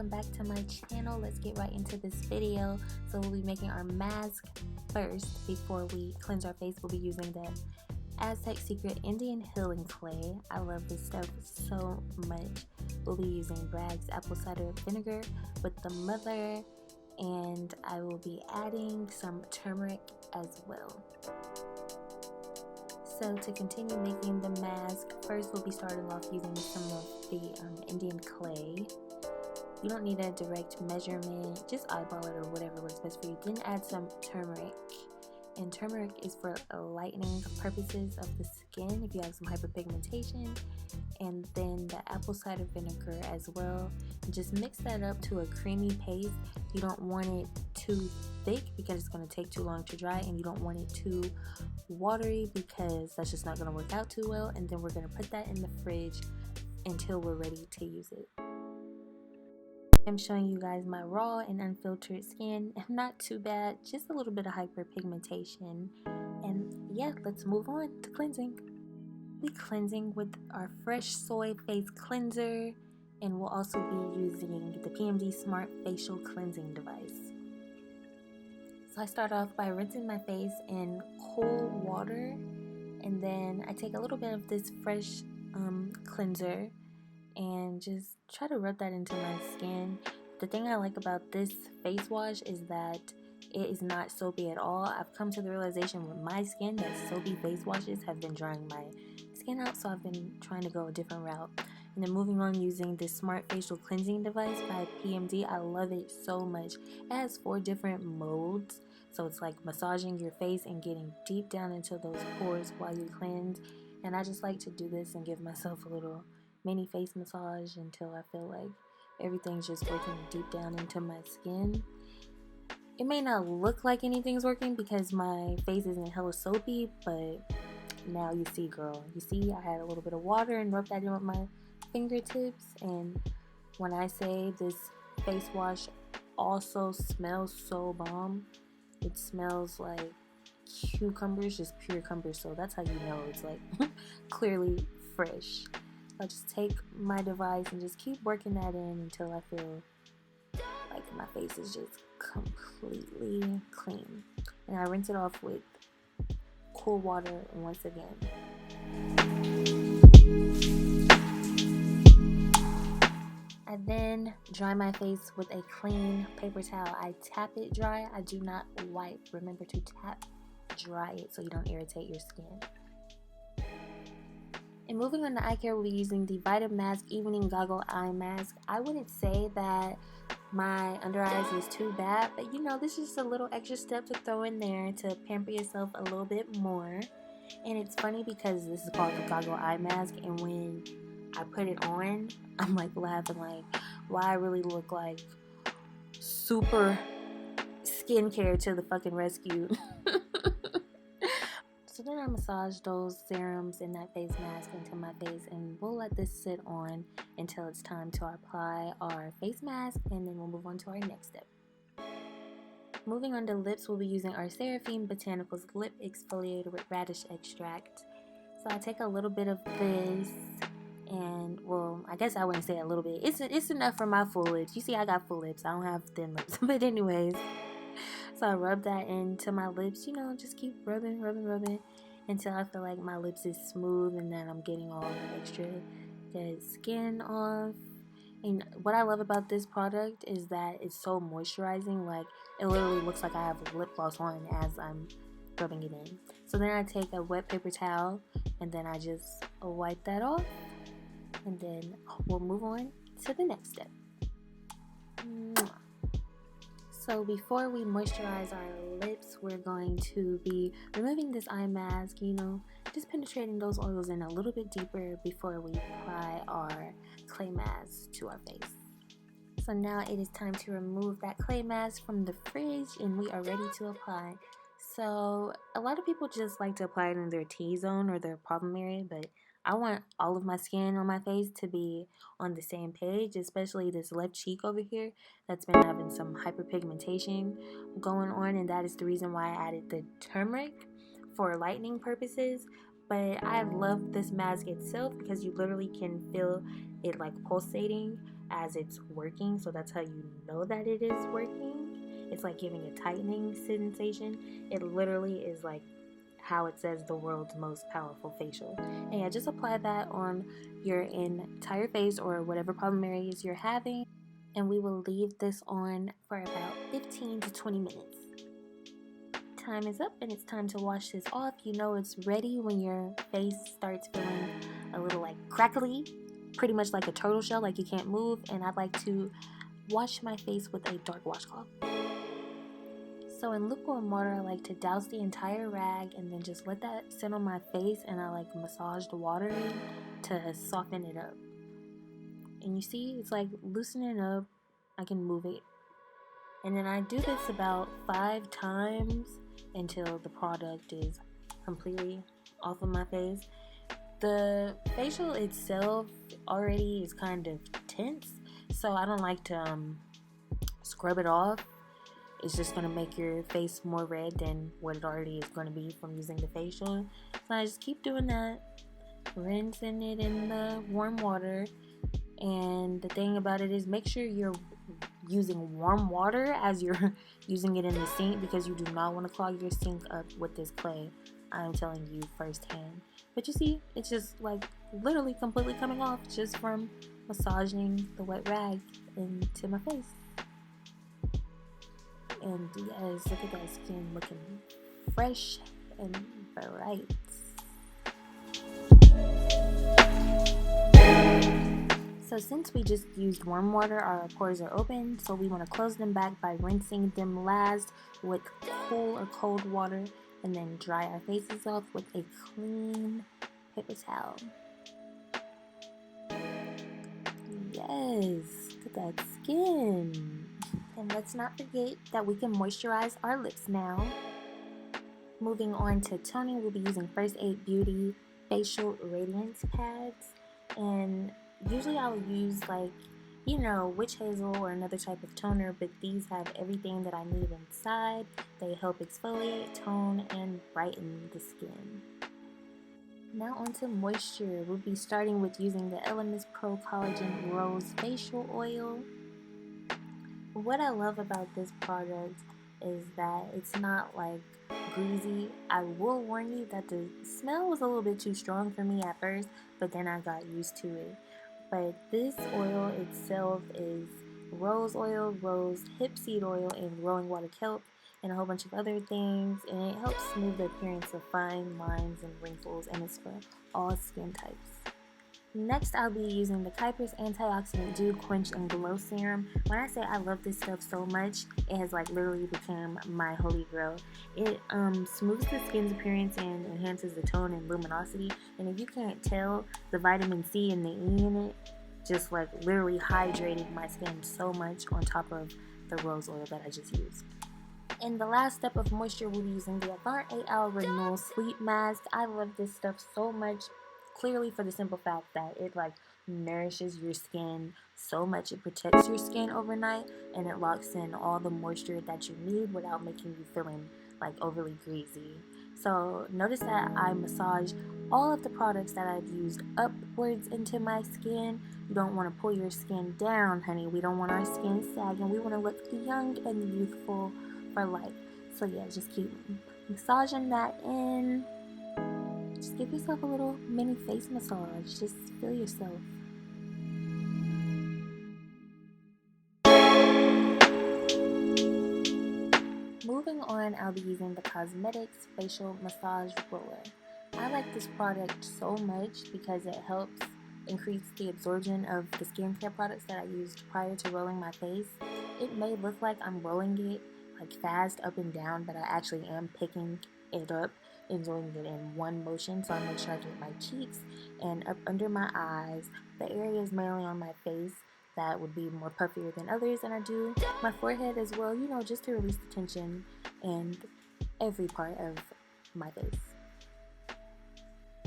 welcome back to my channel. Let's get right into this video. So we'll be making our mask first. Before we cleanse our face, we'll be using the Aztec Secret Indian Healing Clay. I love this stuff so much. We'll be using Bragg's apple cider vinegar with the mother, and I will be adding some turmeric as well. So to continue making the mask, first we'll be starting off using some of the Indian clay. You don't need a direct measurement, just eyeball it or whatever works best for you. Then add some turmeric, and turmeric is for lightening purposes of the skin if you have some hyperpigmentation. And then the apple cider vinegar as well. And just mix that up to a creamy paste. You don't want it too thick because it's going to take too long to dry, and you don't want it too watery because that's just not going to work out too well. And then we're going to put that in the fridge until we're ready to use it. I'm showing you guys my raw and unfiltered skin. Not too bad, just a little bit of hyperpigmentation. And yeah, let's move on to cleansing. We'll be cleansing with our fresh soy face cleanser, and we'll also be using the PMD Smart Facial Cleansing Device. So I start off by rinsing my face in cold water, and then I take a little bit of this fresh cleanser and just try to rub that into my skin. The thing I like about this face wash is that it is not soapy at all. I've come to the realization with my skin that soapy face washes have been drying my skin out, so I've been trying to go a different route. And then moving on, using this Smart Facial Cleansing Device by PMD. I love it so much. It has 4 different modes, so it's like massaging your face and getting deep down into those pores while you cleanse. And I just like to do this and give myself a little mini face massage until I feel like everything's just working deep down into my skin. It may not look like anything's working because my face isn't hella soapy, but now you see, girl. You see, I had a little bit of water and rubbed that in with my fingertips. And when I say this face wash also smells so bomb, it smells like cucumbers, just pure cucumbers. So that's how you know it's like clearly fresh. I'll just take my device and just keep working that in until I feel like my face is just completely clean. And I rinse it off with cool water once again. I then dry my face with a clean paper towel. I tap it dry. I do not wipe. Remember to tap dry it so you don't irritate your skin. And moving on to eye care, we'll be using the Vitamask Evening Goggle Eye Mask. I wouldn't say that my under eyes is too bad, but you know, this is just a little extra step to throw in there to pamper yourself a little bit more. And it's funny because this is called the Goggle Eye Mask, and when I put it on, I'm like laughing like, wow, I really look like super skincare to the fucking rescue. So then I massage those serums in that face mask into my face, and we'll let this sit on until it's time to apply our face mask, and then we'll move on to our next step. Moving on to lips, we'll be using our Seraphine Botanicals Lip Exfoliator with radish extract. So I take a little bit of this, and well, I guess I wouldn't say a little bit. It's enough for my full lips. You see, I got full lips. I don't have thin lips. But anyways, so I rub that into my lips, you know, just keep rubbing until I feel like my lips is smooth and then I'm getting all the extra dead skin off. And what I love about this product is that it's so moisturizing. Like, it literally looks like I have lip gloss on as I'm rubbing it in. So then I take a wet paper towel and then I just wipe that off, and then we'll move on to the next step. So before we moisturize our lips, we're going to be removing this eye mask, you know, just penetrating those oils in a little bit deeper before we apply our clay mask to our face. So now it is time to remove that clay mask from the fridge, and we are ready to apply. So a lot of people just like to apply it in their T-zone or their problem area, but I want all of my skin on my face to be on the same page, especially this left cheek over here that's been having some hyperpigmentation going on, and that is the reason why I added the turmeric for lightening purposes. But I love this mask itself because you literally can feel it like pulsating as it's working, so that's how you know that it is working. It's like giving a tightening sensation. It literally is like how it says the world's most powerful facial. And yeah, just apply that on your entire face or whatever problem areas you're having, and we will leave this on for about 15 to 20 minutes. Time is up and it's time to wash this off. You know it's ready when your face starts feeling a little like crackly, pretty much like a turtle shell, like you can't move. And I like to wash my face with a dark washcloth. So in lukewarm water, I like to douse the entire rag and then just let that sit on my face, and I like massage the water in to soften it up. And you see, it's like loosening up. I can move it. And then I do this about 5 times until the product is completely off of my face. The facial itself already is kind of tense, so I don't like to scrub it off. It's just going to make your face more red than what it already is going to be from using the facial. So I just keep doing that, rinsing it in the warm water. And the thing about it is, make sure you're using warm water as you're using it in the sink, because you do not want to clog your sink up with this clay. I'm telling you firsthand. But you see, it's just like literally completely coming off just from massaging the wet rag into my face. And yes, look at that skin looking fresh and bright. So since we just used warm water, our pores are open, so we want to close them back by rinsing them last with cool or cold water, and then dry our faces off with a clean paper towel. Yes, look at that skin. And let's not forget that we can moisturize our lips now. Moving on to toning, we'll be using First Aid Beauty Facial Radiance Pads. And usually I'll use like, witch hazel or another type of toner, but these have everything that I need inside. They help exfoliate, tone, and brighten the skin. Now onto moisture. We'll be starting with using the Elemis Pro Collagen Rose Facial Oil. What I love about this product is that it's not like greasy. I will warn you that the smell was a little bit too strong for me at first, but then I got used to it. But this oil itself is rose oil, rose hip seed oil, and glowing water kelp, and a whole bunch of other things, and it helps smooth the appearance of fine lines and wrinkles, and it's for all skin types. Next, I'll be using the Kypris Antioxidant Dew Quench and Glow Serum. When I say I love this stuff so much, it has like literally become my holy grail. It smooths the skin's appearance and enhances the tone and luminosity. And if you can't tell, the vitamin C and the E in it just like literally hydrated my skin so much, on top of the rose oil that I just used. In the last step of moisture, we'll be using the Avant 8-Hour Renewal Sleep Mask. I love this stuff so much. Clearly for the simple fact that it like nourishes your skin so much. It protects your skin overnight, and it locks in all the moisture that you need without making you feeling like overly greasy. So notice that I massage all of the products that I've used upwards into my skin. You don't want to pull your skin down, honey. We don't want our skin sagging. We want to look young and youthful for life. So yeah, just keep massaging that in. Just give yourself a little mini face massage. Just feel yourself. Moving on, I'll be using the Cosmedix Facial Massage Roller. I like this product so much because it helps increase the absorption of the skincare products that I used prior to rolling my face. It may look like I'm rolling it like fast up and down, but I actually am picking it up and doing it in one motion. So I make sure I get my cheeks and up under my eyes, the areas mainly on my face that would be more puffier than others, and I do my forehead as well, just to release the tension and every part of my face.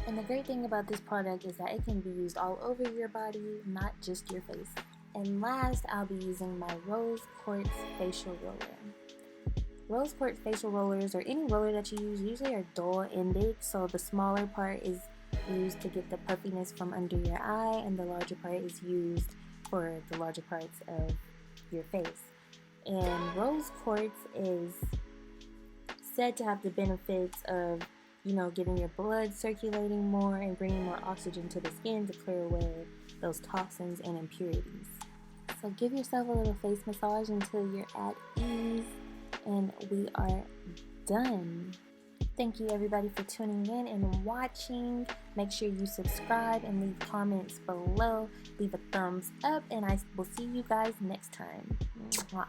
And the great thing about this product is that it can be used all over your body, not just your face. And last, I'll be using my Rose Quartz Facial Roller. Rose quartz facial rollers, or any roller that you use, usually are dual-ended, so the smaller part is used to get the puffiness from under your eye, and the larger part is used for the larger parts of your face. And rose quartz is said to have the benefits of, getting your blood circulating more and bringing more oxygen to the skin to clear away those toxins and impurities. So give yourself a little face massage until you're at ease, and we are done. Thank you everybody for tuning in and watching. Make sure you subscribe and leave comments below. Leave a thumbs up, and I will see you guys next time. Mwah.